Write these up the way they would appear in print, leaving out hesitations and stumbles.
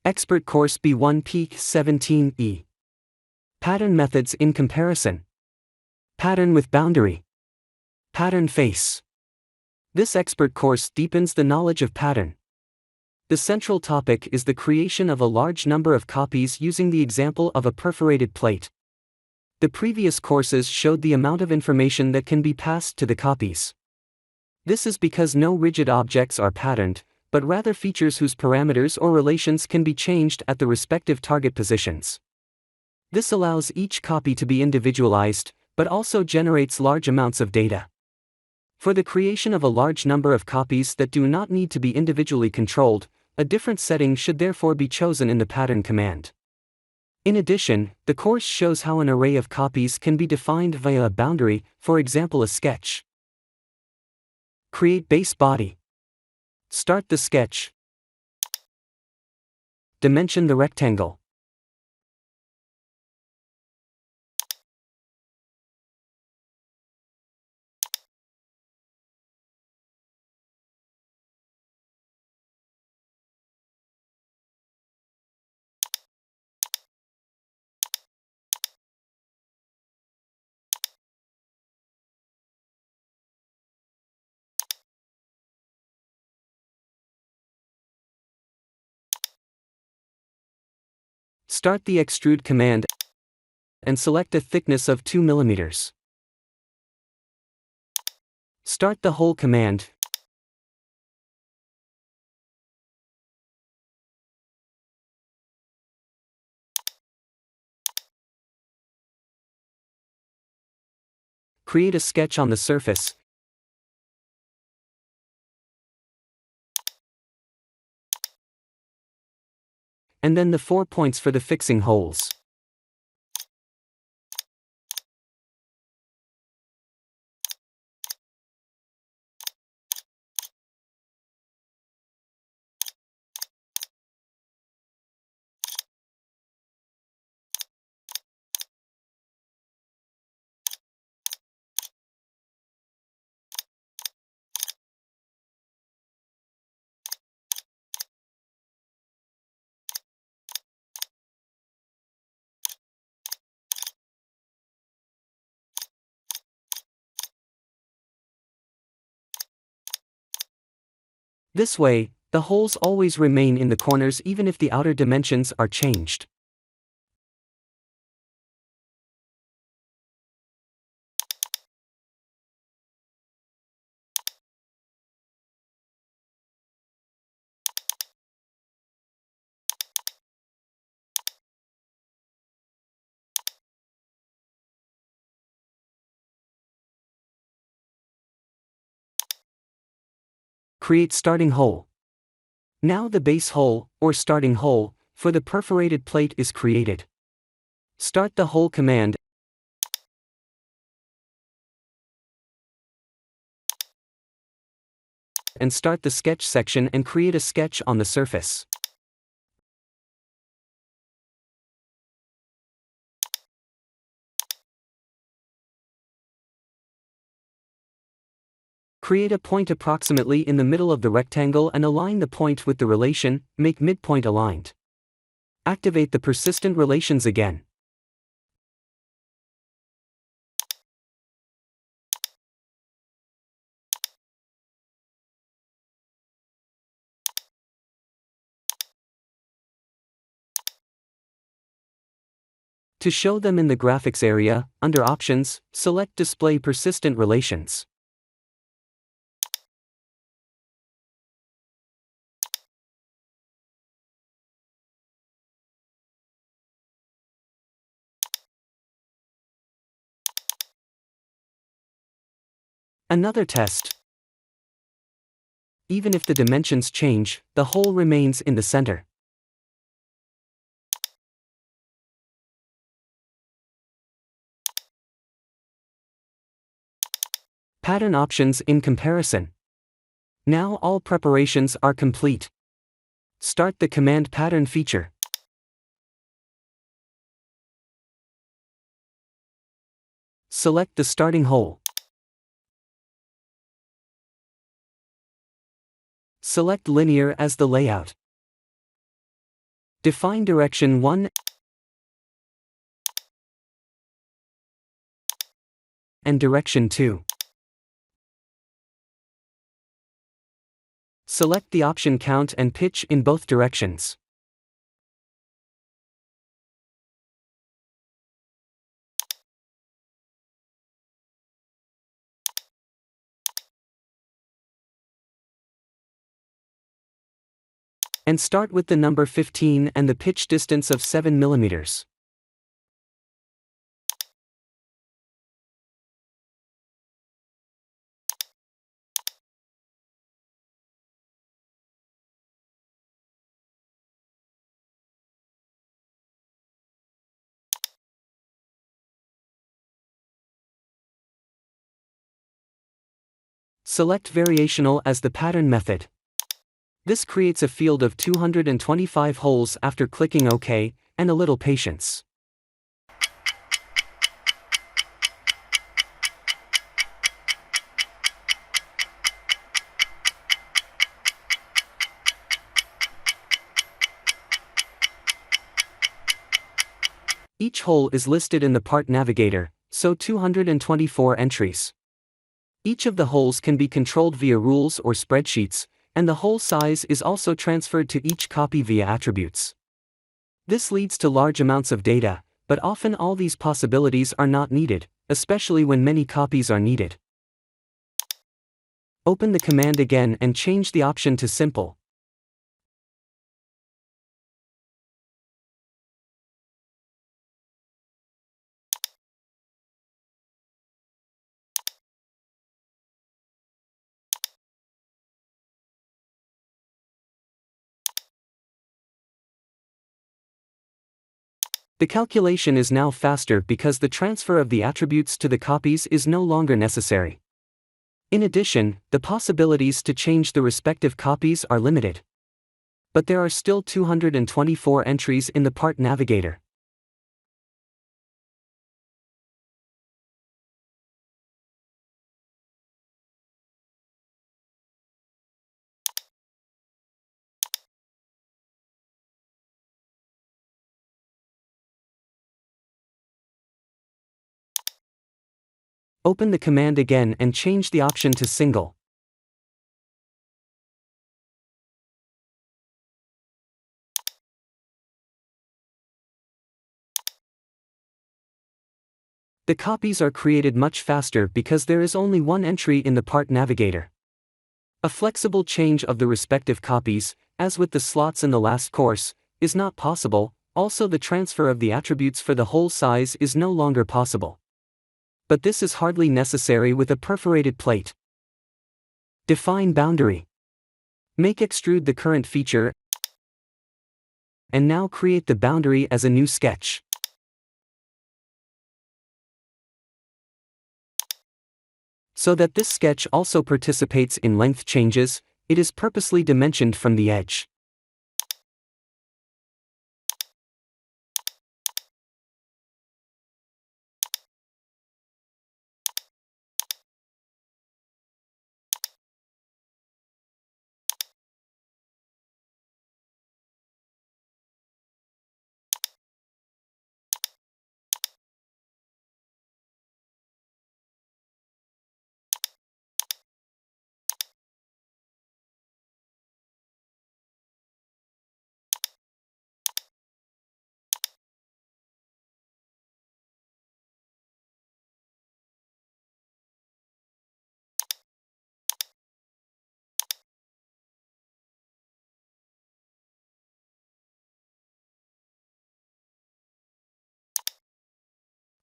Expert Course B1 Peak 17E. Pattern Methods in Comparison. Pattern with Boundary. Pattern Face. This expert course deepens the knowledge of pattern. The central topic is the creation of a large number of copies using the example of a perforated plate. The previous courses showed the amount of information that can be passed to the copies. This is because no rigid objects are patterned, but rather features whose parameters or relations can be changed at the respective target positions. This allows each copy to be individualized, but also generates large amounts of data. For the creation of a large number of copies that do not need to be individually controlled, a different setting should therefore be chosen in the pattern command. In addition, the course shows how an array of copies can be defined via a boundary, for example a sketch. Create base body. Start the sketch. Dimension the rectangle. Start the extrude command and select a thickness of 2 mm. Start the hole command. Create a sketch on the surface. And then the 4 points for the fixing holes. This way, the holes always remain in the corners even if the outer dimensions are changed. Create starting hole. Now the base hole, or starting hole, for the perforated plate is created. Start the hole command and start the sketch section and create a sketch on the surface. Create a point approximately in the middle of the rectangle and align the point with the relation, make midpoint aligned. Activate the persistent relations again. To show them in the graphics area, under Options, select Display Persistent Relations. Another test. Even if the dimensions change, the hole remains in the center. Pattern options in comparison. Now all preparations are complete. Start the command pattern feature. Select the starting hole. Select linear as the layout. Define direction 1 and direction 2. Select the option count and pitch in both directions. And start with the number 15 and the pitch distance of 7 mm. Select Variational as the pattern method. This creates a field of 225 holes after clicking OK, and a little patience. Each hole is listed in the part navigator, so 224 entries. Each of the holes can be controlled via rules or spreadsheets, and the hole size is also transferred to each copy via attributes. This leads to large amounts of data, but often all these possibilities are not needed, especially when many copies are needed. Open the command again and change the option to simple. The calculation is now faster because the transfer of the attributes to the copies is no longer necessary. In addition, the possibilities to change the respective copies are limited. But there are still 224 entries in the part navigator. Open the command again and change the option to single. The copies are created much faster because there is only one entry in the part navigator. A flexible change of the respective copies, as with the slots in the last course, is not possible. Also, the transfer of the attributes for the hole size is no longer possible. But this is hardly necessary with a perforated plate. Define boundary. Make extrude the current feature, and now create the boundary as a new sketch. So that this sketch also participates in length changes, it is purposely dimensioned from the edge.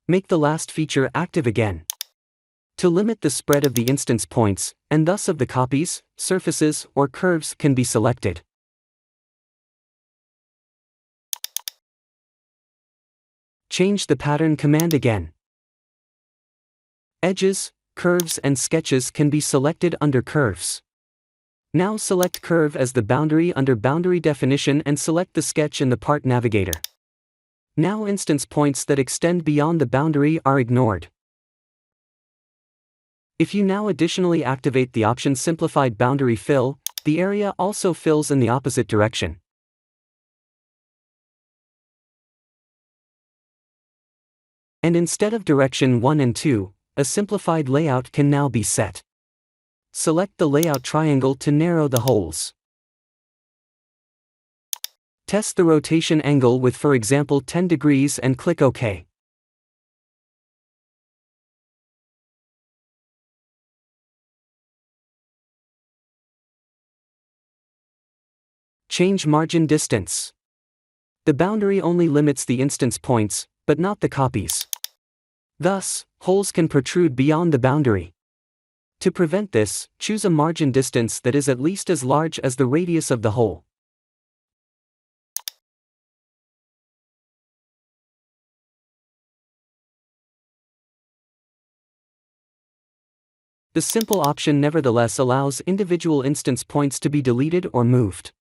Make the last feature active again. To limit the spread of the instance points, and thus of the copies, surfaces, or curves can be selected. Change the pattern command again. Edges, curves and sketches can be selected under curves. Now select curve as the boundary under boundary definition and select the sketch in the part navigator. Now instance points that extend beyond the boundary are ignored. If you now additionally activate the option Simplified Boundary Fill, the area also fills in the opposite direction. And instead of direction 1 and 2, a simplified layout can now be set. Select the layout triangle to narrow the holes. Test the rotation angle with, for example, 10 degrees and click OK. Change margin distance. The boundary only limits the instance points, but not the copies. Thus, holes can protrude beyond the boundary. To prevent this, choose a margin distance that is at least as large as the radius of the hole. The simple option nevertheless allows individual instance points to be deleted or moved.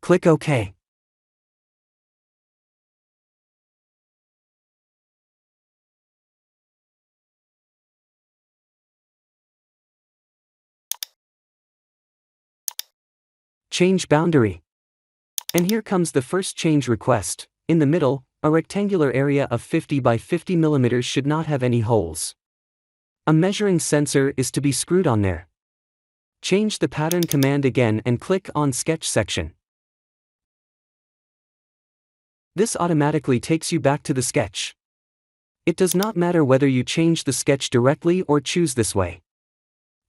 Click OK. Change boundary. And here comes the first change request. In the middle, a rectangular area of 50 by 50 mm should not have any holes. A measuring sensor is to be screwed on there. Change the pattern command again and click on Sketch section. This automatically takes you back to the sketch. It does not matter whether you change the sketch directly or choose this way.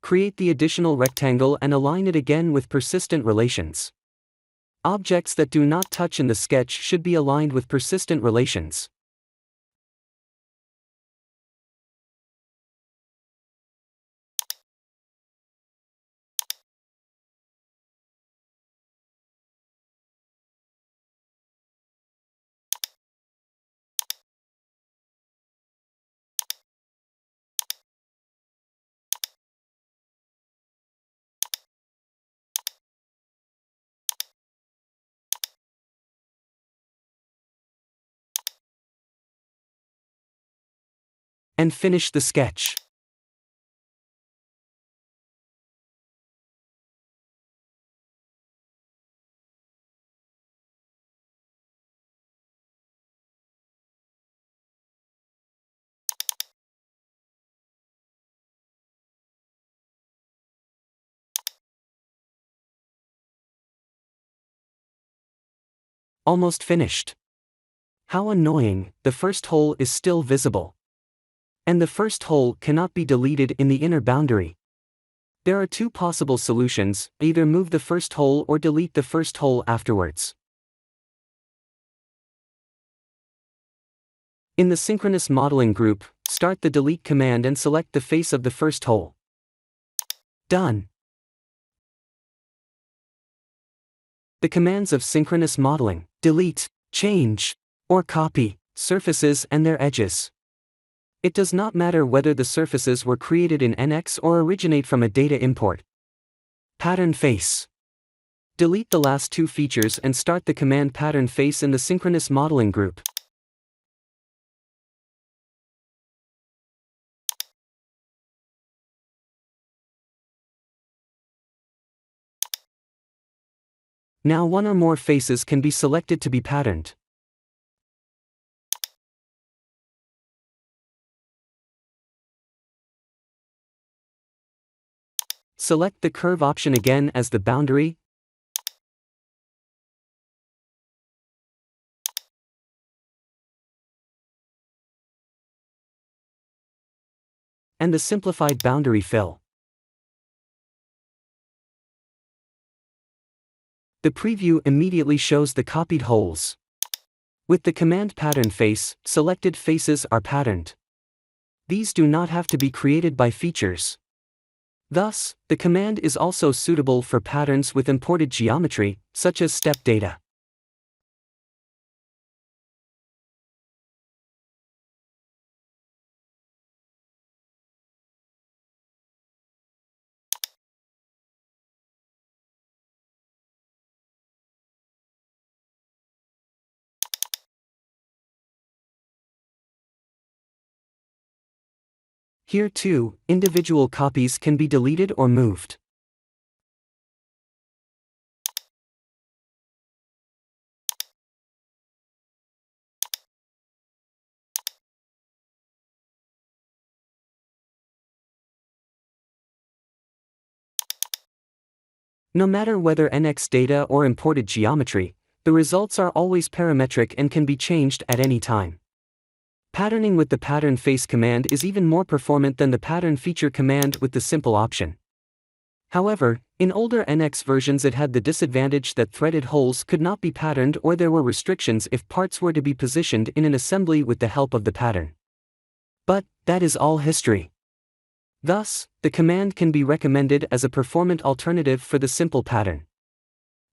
Create the additional rectangle and align it again with persistent relations. Objects that do not touch in the sketch should be aligned with persistent relations. And finish the sketch. Almost finished. How annoying, the first hole is still visible. And the first hole cannot be deleted in the inner boundary. There are two possible solutions: either move the first hole or delete the first hole afterwards. In the synchronous modeling group, start the delete command and select the face of the first hole. Done. The commands of synchronous modeling: delete, change, or copy surfaces and their edges. It does not matter whether the surfaces were created in NX or originate from a data import. Pattern face. Delete the last two features and start the command pattern face in the synchronous modeling group. Now one or more faces can be selected to be patterned. Select the curve option again as the boundary, and the simplified boundary fill. The preview immediately shows the copied holes. With the command pattern face, selected faces are patterned. These do not have to be created by features. Thus, the command is also suitable for patterns with imported geometry, such as step data. Here too, individual copies can be deleted or moved. No matter whether NX data or imported geometry, the results are always parametric and can be changed at any time. Patterning with the pattern face command is even more performant than the pattern feature command with the simple option. However, in older NX versions it had the disadvantage that threaded holes could not be patterned or there were restrictions if parts were to be positioned in an assembly with the help of the pattern. But that is all history. Thus, the command can be recommended as a performant alternative for the simple pattern.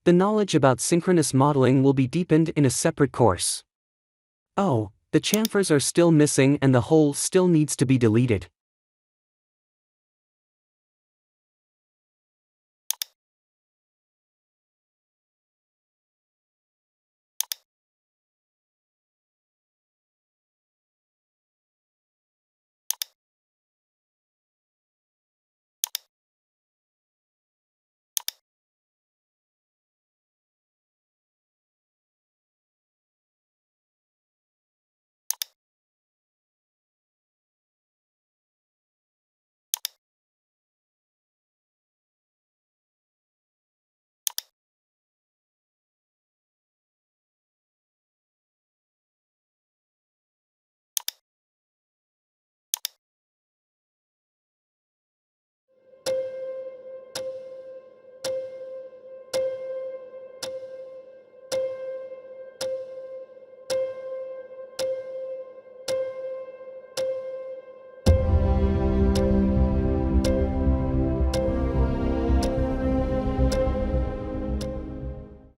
The knowledge about synchronous modeling will be deepened in a separate course. Oh, the chamfers are still missing and the hole still needs to be deleted.